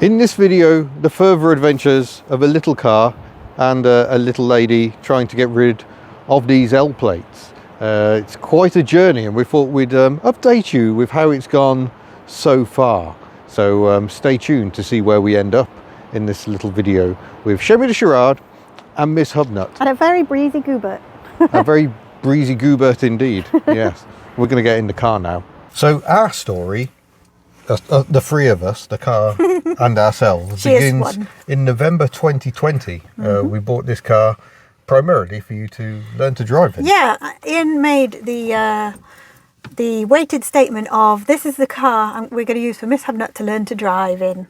In this video, the further adventures of a little car and a little lady trying to get rid of these L plates. It's quite a journey, and we thought we'd update you with how it's gone so far. So stay tuned to see where we end up in this little video with Chemi the Charade and Miss Hubnut. And a very breezy Goobert. A very breezy Goobert indeed, yes. We're going to get in the car now. So our story, the three of us, the car and ourselves, begins in November 2020. We bought this car primarily for you to learn to drive in. Yeah, Ian made the weighted statement of, this is the car we're going to use for Miss Hubnut to learn to drive in.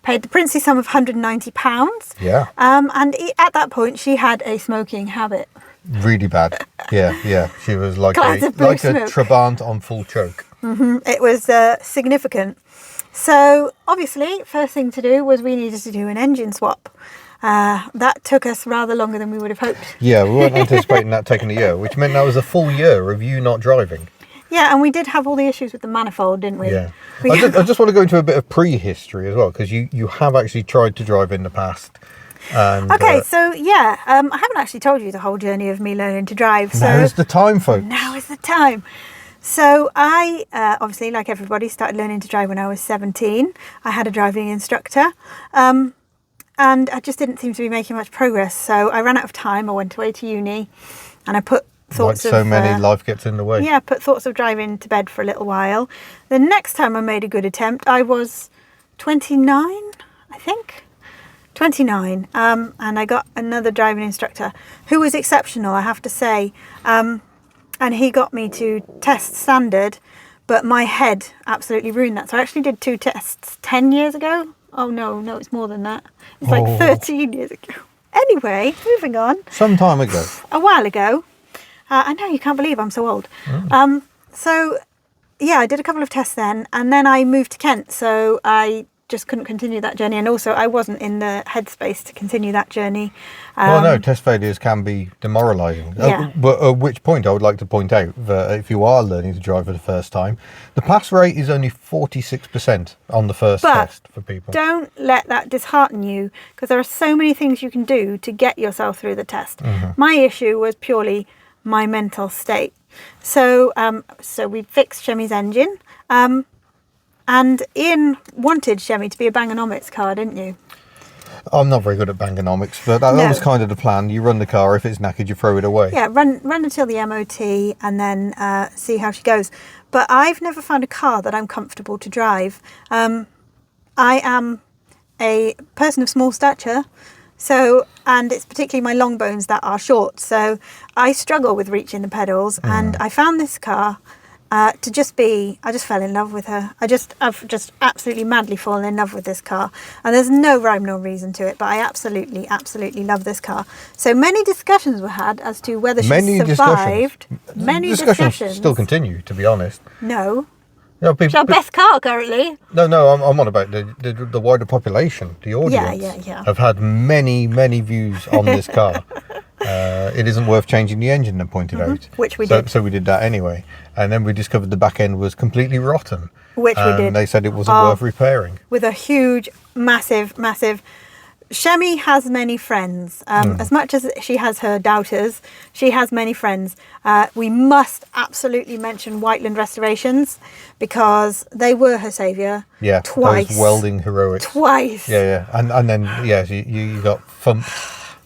Paid the princely sum of £190. Yeah. And at that point, she had a smoking habit. Really bad. Yeah. She was like a Trabant on full choke. It was significant. So obviously, first thing to do was we needed to do an engine swap. That took us rather longer than we would have hoped. Yeah, we weren't anticipating that taking a year, which meant that was a full year of you not driving. Yeah, and we did have all the issues with the manifold, didn't we? Yeah. I just want to go into a bit of prehistory as well, because you have actually tried to drive in the past. And, okay, so yeah, I haven't actually told you the whole journey of me learning to drive. So now is the time, folks. Now is the time. So I, obviously, like everybody, started learning to drive when I was 17. I had a driving instructor, and I just didn't seem to be making much progress. So I ran out of time. I went away to uni, and I put thoughts like so many, life gets in the way. Yeah, put thoughts of driving to bed for a little while. The next time I made a good attempt, I was 29, I think. 29, and I got another driving instructor who was exceptional, I have to say, and he got me to test standard, but my head absolutely ruined that. So I actually did 2 tests 10 years ago. Oh no, it's more than that. It's like 13 years ago. Anyway, moving on. Some time ago. A while ago. I know, you can't believe I'm so old. So yeah, I did a couple of tests then, and then I moved to Kent, so I just couldn't continue that journey, and also I wasn't in the headspace to continue that journey. Well, no, test failures can be demoralising. Yeah. But at which point I would like to point out that if you are learning to drive for the first time, the pass rate is only 46% on the first test for people. Don't let that dishearten you, because there are so many things you can do to get yourself through the test. My issue was purely my mental state. So we fixed Chemi's engine. And Ian wanted Chemi to be a Bang-O-Nomics car, didn't you? I'm not very good at Bang-O-Nomics, but that was kind of the plan. You run the car, if it's knackered, you throw it away. Yeah, run until the MOT and then see how she goes. But I've never found a car that I'm comfortable to drive. I am a person of small stature, and it's particularly my long bones that are short. So I struggle with reaching the pedals, and I found this car I just fell in love with her. I've just absolutely madly fallen in love with this car, and there's no rhyme nor reason to it, but I absolutely love this car. So many discussions were had as to whether she survived. Many discussions still continue, to be honest. No. It's our best car currently. No, I'm on about the wider population, the audience. Yeah. I've had many views on this car. It isn't worth changing the engine, they pointed out. Which we did. So we did that anyway. And then we discovered the back end was completely rotten. Which we did. They said it wasn't worth repairing. With a huge, massive... Chemi has many friends. As much as she has her doubters, she has many friends. We must absolutely mention Whiteland Restorations, because they were her saviour. Yeah, twice. Those welding heroics. Twice. Yeah. And then, you got thumped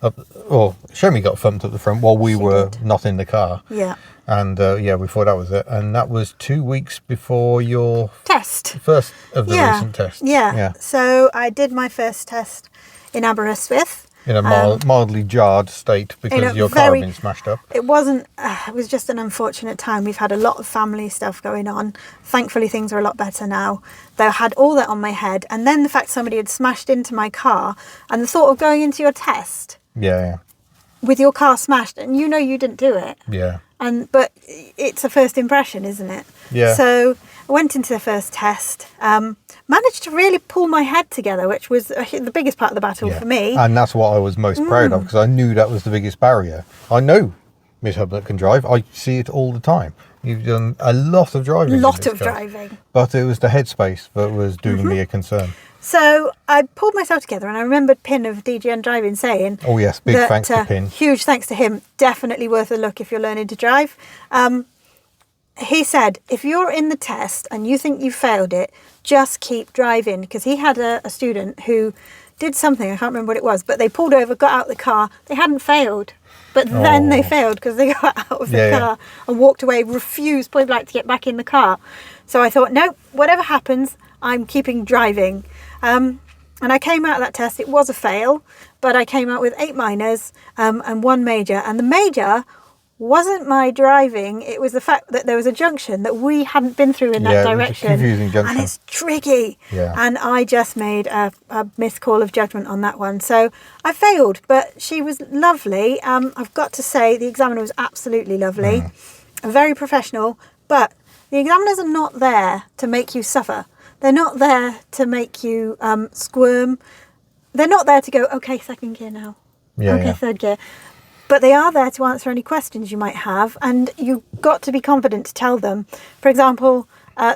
up, or Chemi got thumped up the front while we were not in the car. Yeah. And we thought that was it. And that was 2 weeks before your test. First of the recent tests. Yeah. So I did my first test in Aberystwyth. In a mildly jarred state because your car had been smashed up. It wasn't, it was just an unfortunate time. We've had a lot of family stuff going on. Thankfully, things are a lot better now. Though I had all that on my head. And then the fact somebody had smashed into my car, and the thought of going into your test. Yeah. With your car smashed, and you didn't do it. Yeah. But it's a first impression, isn't it? Yeah. So I went into the first test, managed to really pull my head together, which was the biggest part of the battle for me. And that's what I was most proud of, because I knew that was the biggest barrier. I know Miss Hubnut can drive. I see it all the time. You've done a lot of driving. Lot of driving. But it was the headspace that was doing me a concern. So I pulled myself together, and I remembered Pin of DGN Driving saying, Oh yes, big thanks to Pin. Huge thanks to him. Definitely worth a look if you're learning to drive. He said, if you're in the test and you think you failed it, just keep driving. Because he had a student who did something, I can't remember what it was, but they pulled over, got out the car, they hadn't failed. But then they failed because they got out of the car and walked away, refused point blank to get back in the car. So I thought, no, whatever happens, I'm keeping driving. And I came out of that test, it was a fail, but I came out with 8 minors and 1 major. And the major wasn't my driving, it was the fact that there was a junction that we hadn't been through in that direction. It was a confusing junction. And it's tricky. Yeah. And I just made a missed call of judgment on that one. So I failed, but she was lovely. I've got to say, the examiner was absolutely lovely, very professional, but the examiners are not there to make you suffer. They're not there to make you squirm. They're not there to go, okay, second gear now. Third gear. But they are there to answer any questions you might have, and you've got to be confident to tell them. For example,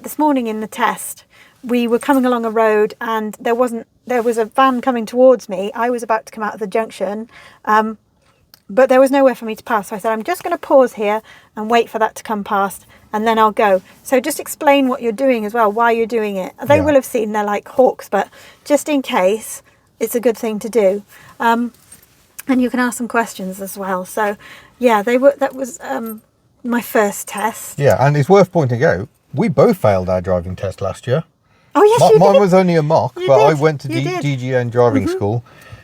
this morning in the test, we were coming along a road and there was a van coming towards me. I was about to come out of the junction, but there was nowhere for me to pass. So I said, I'm just going to pause here and wait for that to come past, and then I'll go. So just explain what you're doing as well, why you're doing it. They will have seen, they're like hawks, but just in case, it's a good thing to do. And you can ask some questions as well. So, yeah, that was my first test. Yeah, and it's worth pointing out, we both failed our driving test last year. Oh, yes, you did. Mine was only a mock, You but did. I went to You did. DGN driving school.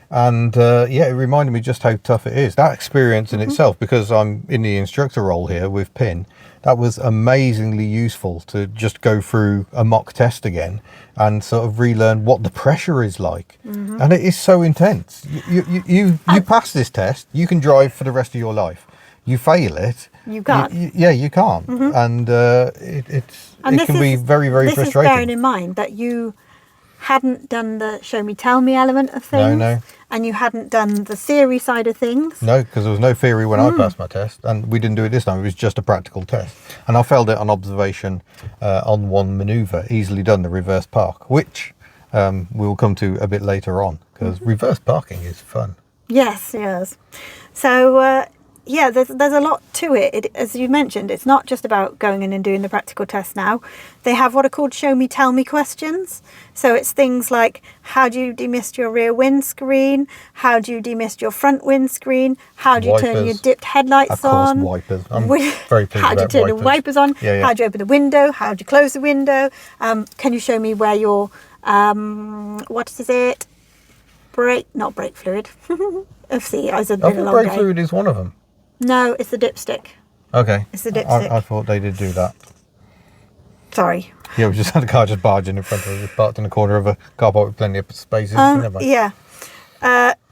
And it reminded me just how tough it is. That experience in itself, because I'm in the instructor role here with Pin, that was amazingly useful to just go through a mock test again and sort of relearn what the pressure is like. And it is so intense. You pass this test, you can drive for the rest of your life. You fail it, You can't. you can't. And it can be very, very frustrating. This is bearing in mind that you hadn't done the show me tell me element of things. No. And you hadn't done the theory side of things. No, because there was no theory when I passed my test, and we didn't do it this time. It was just a practical test, and I failed it on observation on one manoeuvre, easily done, the reverse park, which we'll come to a bit later on, because reverse parking is fun. Yes. So there's a lot to it. As you mentioned, it's not just about going in and doing the practical test now. They have what are called show me tell me questions. So it's things like, how do you demist your rear windscreen? How do you demist your front windscreen? How do you turn your dipped headlights of course, on? Wipers. I'm very pleased How do you about turn the wipers. wipers on? Yeah. How do you open the window? How do you close the window? Can you show me where your what is it? Not brake fluid. See, I was a bit I of a think long brake day. fluid is one of them. No, it's the dipstick. Okay. It's the dipstick. I thought they did do that. Sorry. Yeah, we just had a car just barging in front of us, parked in the corner of a car park with plenty of spaces. Yeah.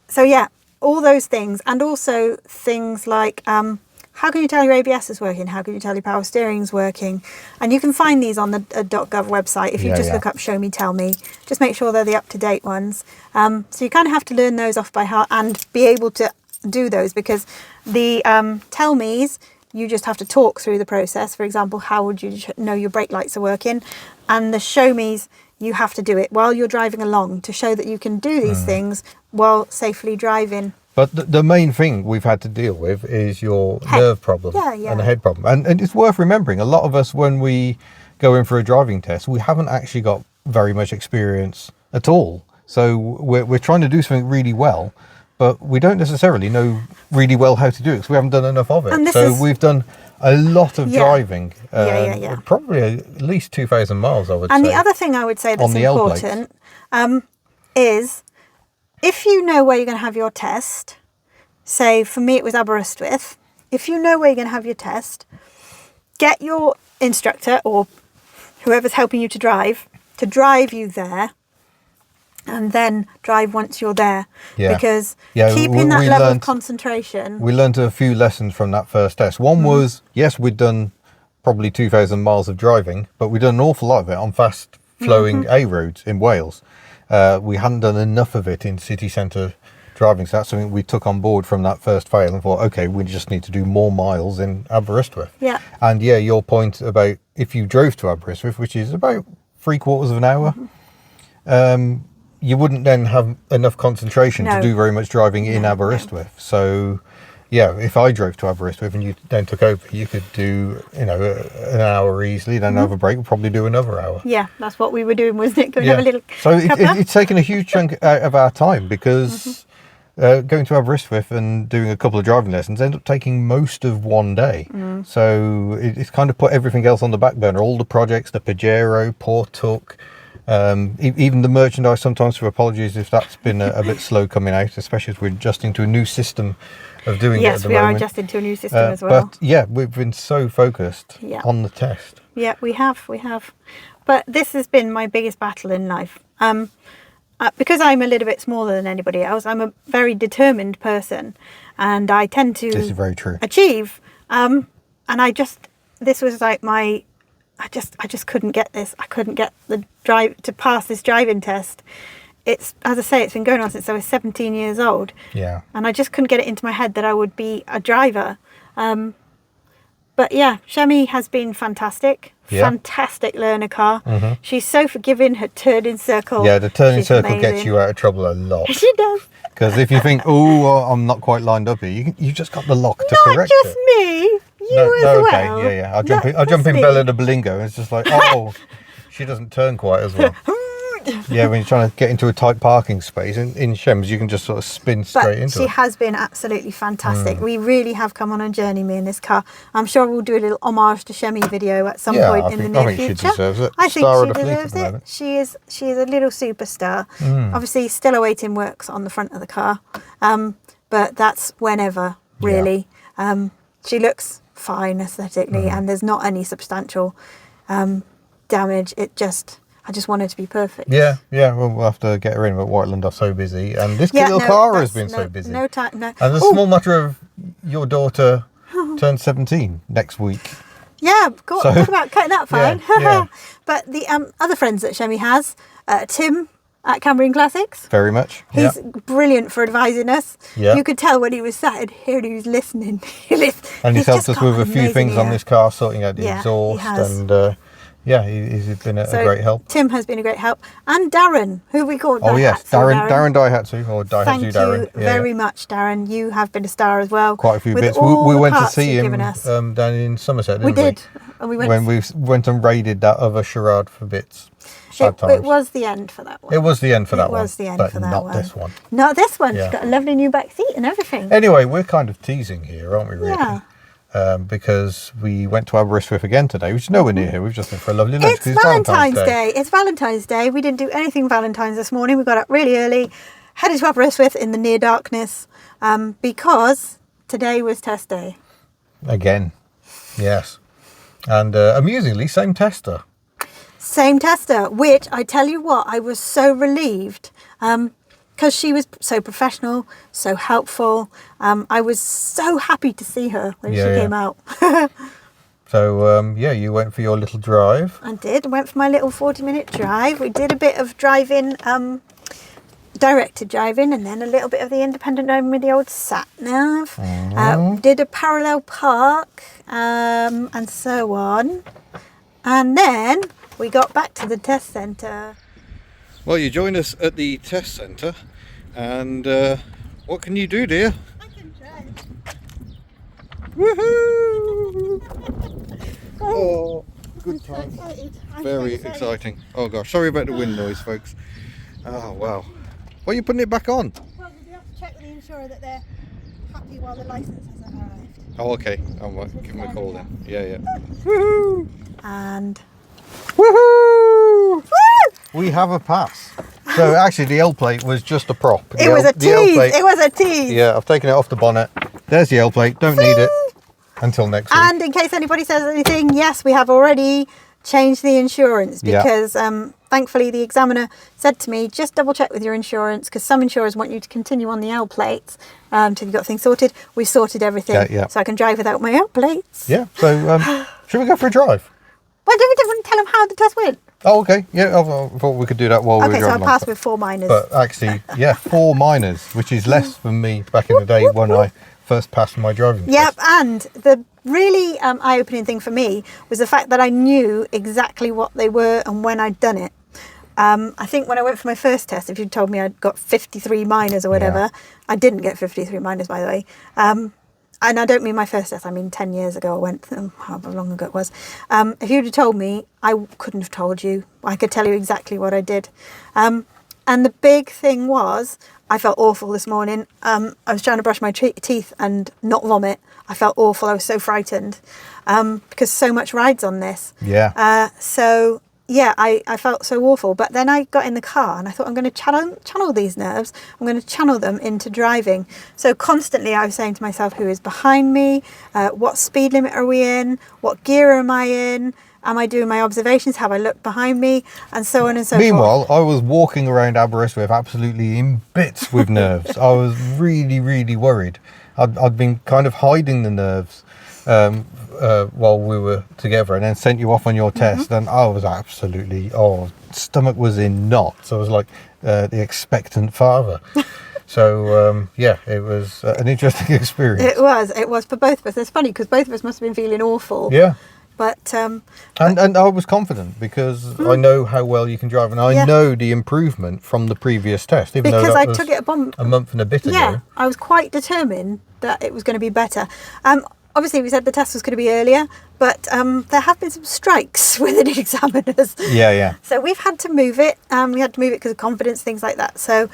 So all those things, and also things like how can you tell your ABS is working? How can you tell your power steering is working? And you can find these on the .gov website if you just look up Show Me Tell Me. Just make sure they're the up-to-date ones. So you kind of have to learn those off by heart and be able to do those, because the tell me's, you just have to talk through the process. For example, how would you know your brake lights are working? And the show me's, you have to do it while you're driving along to show that you can do these things while safely driving. But the main thing we've had to deal with is your nerve problem and the head problem. And it's worth remembering, a lot of us, when we go in for a driving test, we haven't actually got very much experience at all. So we're trying to do something really well, but we don't necessarily know really well how to do it because we haven't done enough of it. So we've done a lot of driving, probably at least 2,000 miles, I would say. And the other thing I would say that's important is, if you know where you're going to have your test, say for me it was Aberystwyth, if you know where you're going to have your test, get your instructor or whoever's helping you to drive you there, and then drive once you're there. Because keeping that level of concentration. We learned a few lessons from that first test. One was, yes, we'd done probably 2,000 miles of driving, but we'd done an awful lot of it on fast flowing A roads in Wales. We hadn't done enough of it in city centre driving, so that's something we took on board from that first fail and thought, okay, we just need to do more miles in Aberystwyth. And your point about if you drove to Aberystwyth, which is about 3/4 of an hour, you wouldn't then have enough concentration No. to do very much driving in No, Aberystwyth. So, yeah, if I drove to Aberystwyth and you then took over, you could do, an hour easily, then have a break, probably do another hour. Yeah, that's what we were doing, wasn't it? Go and have a little So cuppa. it's taken a huge chunk out of our time because going to Aberystwyth and doing a couple of driving lessons end up taking most of one day. So it's kind of put everything else on the back burner. All the projects, the Pajero, Portuk, even the merchandise sometimes, for apologies if that's been a bit slow coming out, especially as we're adjusting to a new system of doing it at Yes, the we moment. are adjusting to a new system as well. But yeah, we've been so focused on the test. Yeah, we have. But this has been my biggest battle in life. Because I'm a little bit smaller than anybody else, I'm a very determined person, and I tend to This is very true. achieve. And this was like I just couldn't get this. I couldn't get the drive to pass this driving test. It's, as I say, it's been going on since I was 17 years old. Yeah. And I just couldn't get it into my head that I would be a driver. But yeah, Shemi has been fantastic. Yeah. Fantastic learner car. She's so forgiving. Her turning circle. Yeah, the turning she's circle amazing. gets you out of trouble a lot. She does. Because if you think, I'm not quite lined up here, you just got the lock to Not correct just it. me. You as okay, well. yeah. I'll Not jump just in me. Bella the Belingo, and it's just like, she doesn't turn quite as well. Yeah, when you're trying to get into a tight parking space in Shems, you can just sort of spin straight But into she it. has been absolutely fantastic. We really have come on a journey, me and this car. I'm sure we'll do a little homage to Shemi video at some point in the near future. I think she deserves it. I think Star she of the fleet at deserves the it. moment. She is a little superstar. Obviously, still awaiting works on the front of the car, but that's whenever really. She looks fine aesthetically, and there's not any substantial damage. I just want her to be perfect. Yeah, well, we'll have to get her in, but Whiteland are so busy, and this little car has been so busy. No time. No. And the small matter of your daughter turns 17 next week. Yeah, what about cutting that fine? Yeah. But the other friends that Shemi has, Tim at Cambrian Classics. Very much. He's brilliant for advising us. Yeah. You could tell when he was sat in here, he was listening. And he's helped us with a few things on this car, sorting out the Yeah, he exhaust, has. and he's been a great help. Tim has been a great help. And Darren, who we called Oh yes, Darren Daihatsu, or Daihatsu Thank Darren. you very much, Darren. You have been a star as well. Quite a few with bits. all We the went to parts see you've him given us. down in Somerset, We didn't did. And we went. when we went and raided that other Charade for bits. Sad times. It was the end for that one. It was the end for that one. It was the end but for that not one. this one. Not this one. Yeah. She's got a lovely new back seat and everything. Anyway, we're kind of teasing here, aren't we, really? Yeah. Because we went to Aberystwyth again today, which is nowhere near here. We've just been for a lovely lunch. It's 'cause Valentine's Day. It's Valentine's Day. We didn't do anything Valentine's this morning. We got up really early, headed to Aberystwyth in the near darkness, because today was test day. Again, yes. And amusingly, same tester. Same tester, which I tell you what, I was so relieved because she was so professional, so helpful. I was so happy to see her when she came out. So, you went for your little drive. I did. I went for my little 40-minute drive. We did a bit of driving, directed driving, and then a little bit of the independent driving with the old sat-nav. Did a parallel park, and so on. And then we got back to the test centre. Well, you joined us at the test centre, and what can you do, dear? I can drive. Woohoo! Oh, good I'm time. so excited. Very exciting. Oh gosh, sorry about the wind noise, folks. Oh wow. Why are you putting it back on? Well, we have to check with the insurer that they're happy while the licence hasn't arrived. Oh, okay. I might give him a call then. Yeah. Woohoo! And Woohoo! We have a pass. So actually, the L plate was just a prop. it was a tease. It was a tease. Yeah, I've taken it off the bonnet. There's the L plate. Don't need it until next week. And in case anybody says anything, yes, we have already changed the insurance because thankfully the examiner said to me, just double check with your insurance because some insurers want you to continue on the L plates till you've got things sorted. We sorted everything so I can drive without my L plates. Yeah, so should we go for a drive? Well, did we tell them how the test went? Oh, okay. Yeah, I thought we could do that while we were Okay, so I driving passed along. with 4 minors. But actually, 4 minors, which is less than me back in the day when I first passed my driving test. Yep, and the really eye-opening thing for me was the fact that I knew exactly what they were and when I'd done it. I think when I went for my first test, if you'd told me I'd got 53 minors or whatever, Yeah. I didn't get 53 minors, by the way. And I don't mean my first test, I mean 10 years ago I went, however long ago it was. If you'd have told me, I couldn't have told you. I could tell you exactly what I did. And the big thing was, I felt awful this morning. I was trying to brush my teeth and not vomit. I felt awful. I was so frightened because so much rides on this. Yeah. So yeah, I felt so awful. But then I got in the car and I thought, I'm going to channel these nerves. I'm going to channel them into driving. So constantly I was saying to myself, who is behind me? What speed limit are we in? What gear am I in? Am I doing my observations? Have I looked behind me? And so on and so Meanwhile, forth. I was walking around Aberystwyth absolutely in bits with nerves. I was really, really worried. I'd been kind of hiding the nerves while we were together, and then sent you off on your test, and I was absolutely, stomach was in knots. I was like the expectant father. So yeah, it was an interesting experience. It was for both of us. It's funny because both of us must have been feeling awful. Yeah. But and I was confident because I know how well you can drive, and I know the improvement from the previous test, even because though that I was took it a month and a bit yeah, ago. I was quite determined that it was going to be better. Obviously, we said the test was going to be earlier, but there have been some strikes with the examiners. Yeah. So we've had to move it. We had to move it because of confidence, things like that. So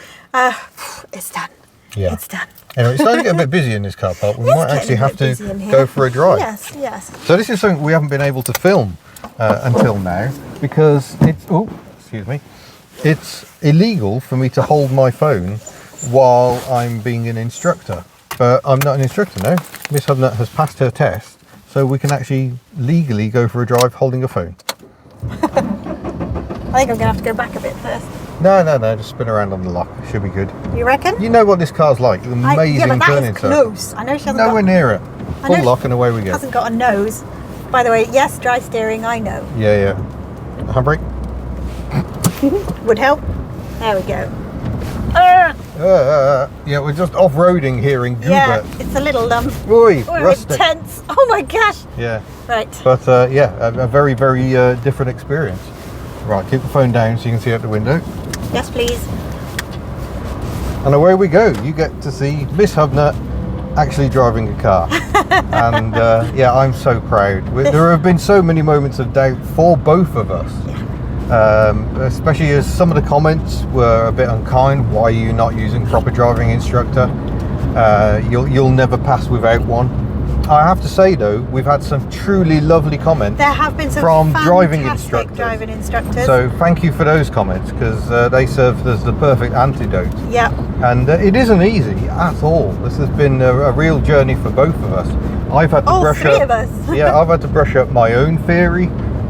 it's done. Yeah. It's done. Anyway, it's starting to get a bit busy in this car park. We It's might getting actually a have bit to busy in here. go for a drive. Yes. So this is something we haven't been able to film until now because it's illegal for me to hold my phone while I'm being an instructor. But I'm not an instructor now. Miss Hubnut has passed her test, so we can actually legally go for a drive holding a phone. I think I'm going to have to go back a bit first. No, just spin around on the lock. Should be good. You reckon? You know what this car's like. Amazing yeah, but that turning is circle. close. I know she hasn't Nowhere got... near it. I know Full lock and away we go. hasn't got a nose. By the way, yes, dry steering, I know. Yeah. Handbrake. Would help. There we go. Yeah, we're just off-roading here in Gubert. Yeah, it's a little Oi, oh, rustic. intense. Oh my gosh. Yeah, Right. but yeah, a very, very different experience. Right, keep the phone down so you can see out the window. Yes, please. And away we go. You get to see Miss Hubnut actually driving a car. And yeah, I'm so proud. There have been so many moments of doubt for both of us. Especially as some of the comments were a bit unkind. Why are you not using proper driving instructor? You'll never pass without one. I have to say though, we've had some truly lovely comments There have been some from driving fantastic driving instructors. So thank you for those comments because they served as the perfect antidote. Yeah. And it isn't easy at all. This has been a real journey for both of us. I've had to All brush three up. of us. Yeah, I've had to brush up my own theory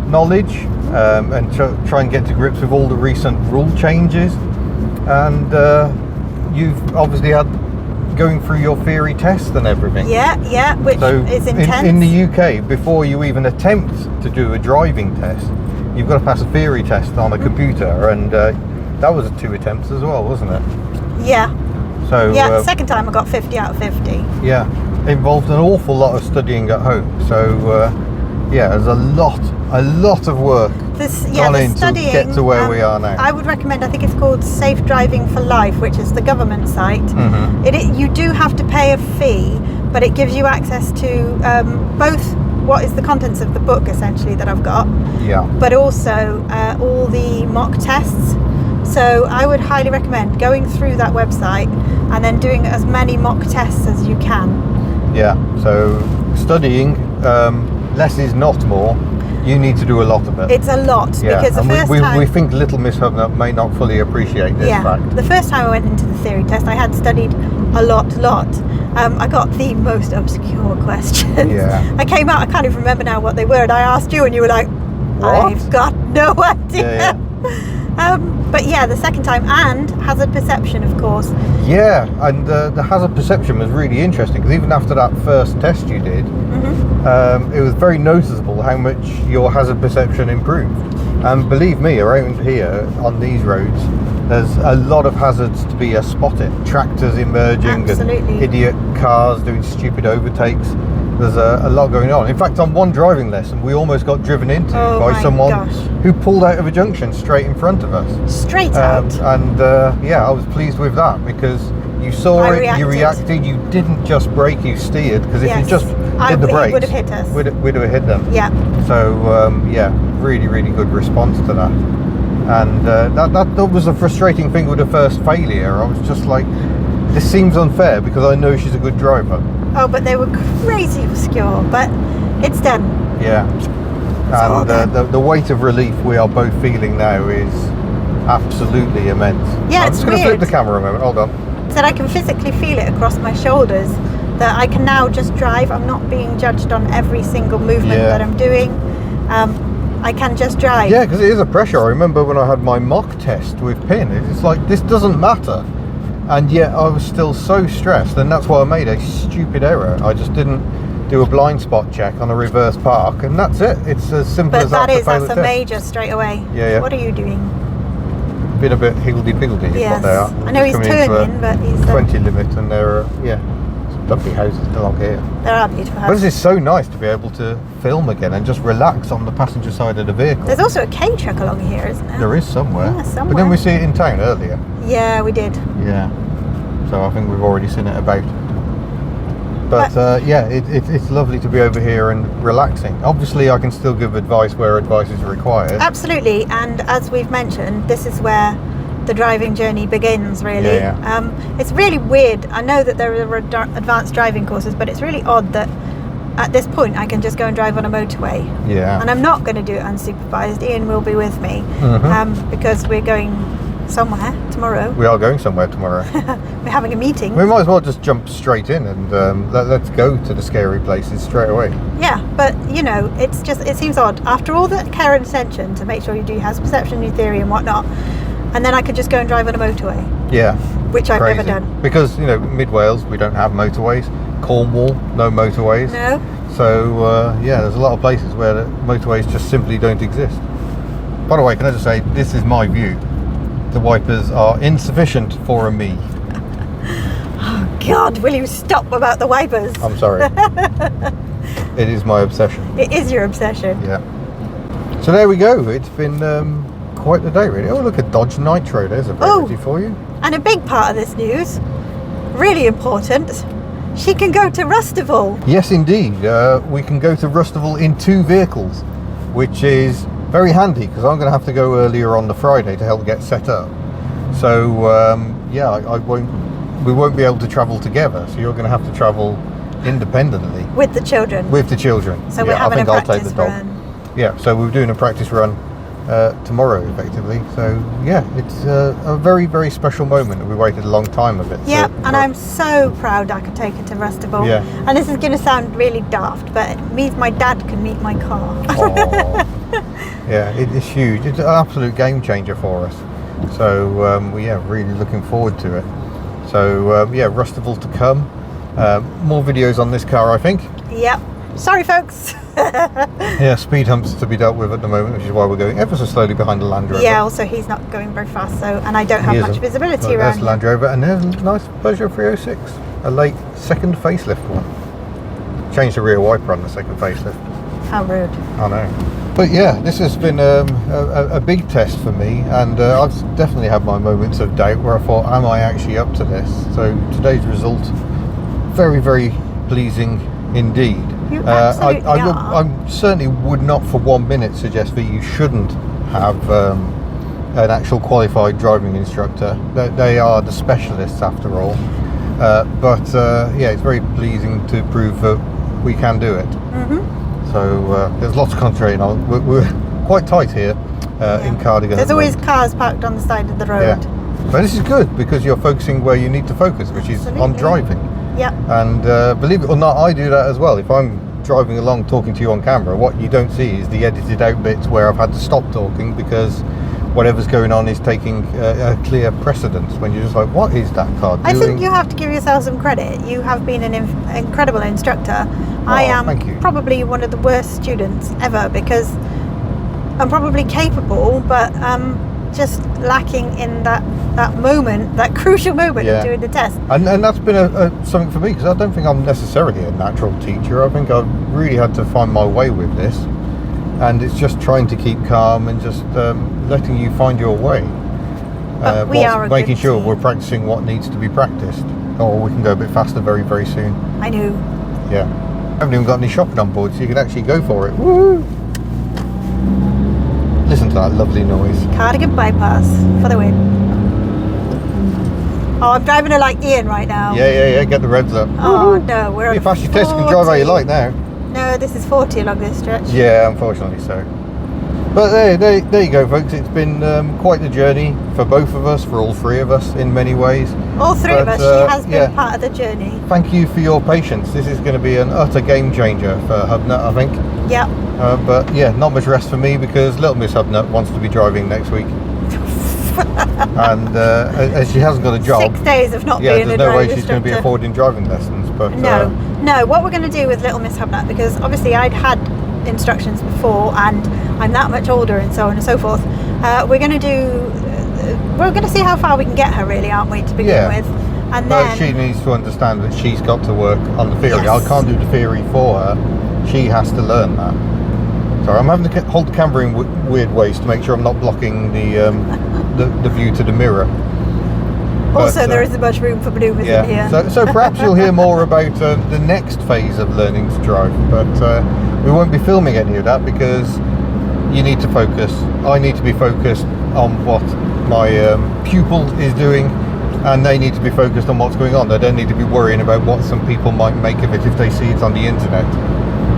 knowledge and try and get to grips with all the recent rule changes. And you've obviously had going through your theory test and everything. Yeah, which So is intense. in the UK, before you even attempt to do a driving test, you've got to pass a theory test on a computer, and that was 2 attempts as well, wasn't it? Yeah. So Yeah, second time I got 50 out of 50. yeah, involved an awful lot of studying at home. So yeah, there's a lot of work gone The in to studying, get to where we are now. I would recommend, I think it's called Safe Driving for Life, which is the government site. Mhm. You do have to pay a fee, but it gives you access to both what is the contents of the book, essentially, that I've got, Yeah. but also all the mock tests. So I would highly recommend going through that website and then doing as many mock tests as you can. Yeah, so studying, less is not more. You need to do a lot of it. It's a lot, Yeah, because the and first we time... think little Miss Hubnut may not fully appreciate this fact. The first time I went into the theory test, I had studied a lot. I got the most obscure questions. Yeah. I came out, I can't even remember now what they were, and I asked you and you were like, What? I've got no idea. But yeah, the second time, and hazard perception, of course. Yeah, and the hazard perception was really interesting because even after that first test you did, it was very noticeable how much your hazard perception improved. And believe me, around here on these roads, there's a lot of hazards to be spotted. Tractors emerging, Absolutely. and idiot cars doing stupid overtakes. there's a lot going on. In fact, on one driving lesson, we almost got driven into by someone who pulled out of a junction straight in front of us. Straight out. And yeah, I was pleased with that because you saw you reacted, you didn't just brake, you steered, because if you just did the brakes, he would have hit us. We'd have hit them. Yeah. So yeah, really, really good response to that. And that was a frustrating thing with the first failure. I was just like, this seems unfair because I know she's a good driver. Oh, but they were crazy obscure, but it's done. Yeah. And the weight of relief we are both feeling now is absolutely immense. Yeah, I'm just going to flip the camera a moment. Hold on. That I can physically feel it across my shoulders, that I can now just drive. I'm not being judged on every single movement that I'm doing. I can just drive. Yeah, because it is a pressure. I remember when I had my mock test with PIN, it's like, this doesn't matter. And yet I was still so stressed, and that's why I made a stupid error. I just didn't do a blind spot check on a reverse park, and that's it. It's as simple as that. But that's a major straight away. Yeah. What are you doing? Been a bit higgledy-piggledy. Yes. What they are. I know he's turning, but he's 20 limit, and there are lovely houses along here. There are beautiful houses. But this is so nice to be able to film again and just relax on the passenger side of the vehicle. There's also a K truck along here, isn't there? There is somewhere. Yeah, somewhere. But then we see it in town earlier. Yeah, we did. Yeah. So I think we've already seen it about. But yeah, it's lovely to be over here and relaxing. Obviously, I can still give advice where advice is required. Absolutely, and as we've mentioned, this is where the driving journey begins, really. Yeah. It's really weird. I know that there are advanced driving courses, but it's really odd that at this point I can just go and drive on a motorway. Yeah. And I'm not going to do it unsupervised. Ian will be with me because we're going somewhere tomorrow. We are going somewhere tomorrow. We're having a meeting. We might as well just jump straight in and let's go to the scary places straight away. Yeah, but you know, it seems odd after all the care and attention to make sure you do hazard perception, new theory and whatnot, and then I could just go and drive on a motorway. Yeah. Which I've never done. Because, you know, mid Wales we don't have motorways. Cornwall, no motorways. No. So yeah, there's a lot of places where the motorways just simply don't exist. By the way, can I just say, this is my view. The wipers are insufficient for a me. Oh God, will you stop about the wipers? I'm sorry. It is my obsession. It is your obsession. Yeah. So there we go. It's been quite the day, really. Oh, look at Dodge Nitro. There's a variety for you. And a big part of this news, really important, she can go to Rustival. Yes, indeed. We can go to Rustival in 2 vehicles, which is very handy because I'm going to have to go earlier on the Friday to help get set up. So yeah, we won't be able to travel together. So you're going to have to travel independently with the children. With the children. So we're having a practice run. Yeah. So we're doing a practice run tomorrow, effectively. So yeah, it's a very, very special moment, and we waited a long time of it. Yeah, and I'm so proud I could take her to Rustival. Yeah. And this is going to sound really daft, but it means my dad can meet my car. Yeah, it's huge. It's an absolute game changer for us. So yeah, really looking forward to it. So yeah, Rustival to come. More videos on this car, I think. Yep. Sorry, folks. Yeah, speed humps to be dealt with at the moment, which is why we're going ever so slowly behind the Land Rover. Yeah, also he's not going very fast, so, and I don't have much visibility around. There's the Land Rover, and there's a nice Peugeot 306, a late second facelift one. Changed the rear wiper on the second facelift. How rude. I know. But yeah, this has been a big test for me, and I've definitely had my moments of doubt where I thought, am I actually up to this? So today's result, very, very pleasing indeed. You absolutely are. I certainly would not for 1 minute suggest that you shouldn't have an actual qualified driving instructor. They are the specialists after all. But yeah, it's very pleasing to prove that we can do it. So there's lots of concentrating on. We're quite tight here in Cardigan. There's always cars parked on the side of the road. Yeah. But this is good because you're focusing where you need to focus, which is on driving. Yep. And believe it or not, I do that as well. If I'm driving along talking to you on camera, what you don't see is the edited out bits where I've had to stop talking because whatever's going on is taking a clear precedence when you're just like, what is that car doing? I think you have to give yourself some credit. You have been an incredible instructor. I am probably one of the worst students ever because I'm probably capable, but just lacking in that moment, that crucial moment of doing the test. And that's been something for me, because I don't think I'm necessarily a natural teacher. I think I've really had to find my way with this, and it's just trying to keep calm and just letting you find your way. We are making sure we're practicing what needs to be practiced, or we can go a bit faster very, very soon. I know. Yeah. I haven't even got any shopping on board, so you can actually go for it. Woo! Listen to that lovely noise. Cardigan bypass for the win. Oh, I'm driving her like Ian right now. Yeah. Get the revs up. Oh no, we're on you passed your test, you can drive how you like now. No, this is 40 along this stretch. Yeah, unfortunately so. But there you go, folks. It's been quite the journey for both of us, for all three of us in many ways. All three of us. She has been part of the journey. Thank you for your patience. This is going to be an utter game changer for Hubnut, I think. Yeah. But yeah, not much rest for me, because little Miss Hubnut wants to be driving next week. And as she hasn't got a job, 6 days of not being a there's no way she's instructor. going to be affording driving lessons. But no. What we're going to do with little Miss Hubnut, because obviously I'd had instructions before, and I'm that much older, and so on and so forth. We're going to see how far we can get her, really, aren't we, to begin with? And then she needs to understand that she's got to work on the theory. Yes. I can't do the theory for her. She has to learn that. Sorry, I'm having to hold the camera in weird ways to make sure I'm not blocking the view to the mirror. Also, there isn't much room for manoeuvres in here. So perhaps you'll hear more about the next phase of learning to drive, but we won't be filming any of that, because you need to focus. I need to be focused on what my pupil is doing, and they need to be focused on what's going on. They don't need to be worrying about what some people might make of it if they see it on the internet.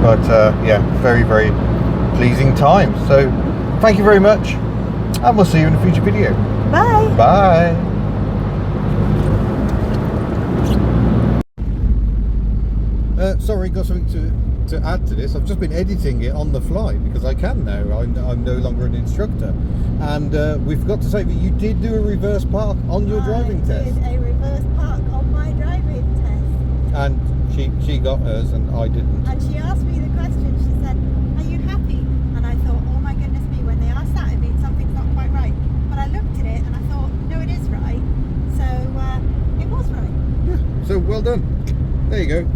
But yeah, very, very pleasing time. So thank you very much, and we'll see you in a future video. Bye. Bye. Sorry, got something to add to this. I've just been editing it on the fly, because I can now. I'm no longer an instructor, and we forgot to say that you did do a reverse park on your driving test. I did a reverse park on my driving test, and she got hers and I didn't. and she asked me the question. She said, "Are you happy?" And I thought, "Oh my goodness me! When they asked that, it means something's not quite right." But I looked at it and I thought, "No, it is right." So it was right. Yeah. So well done. There you go.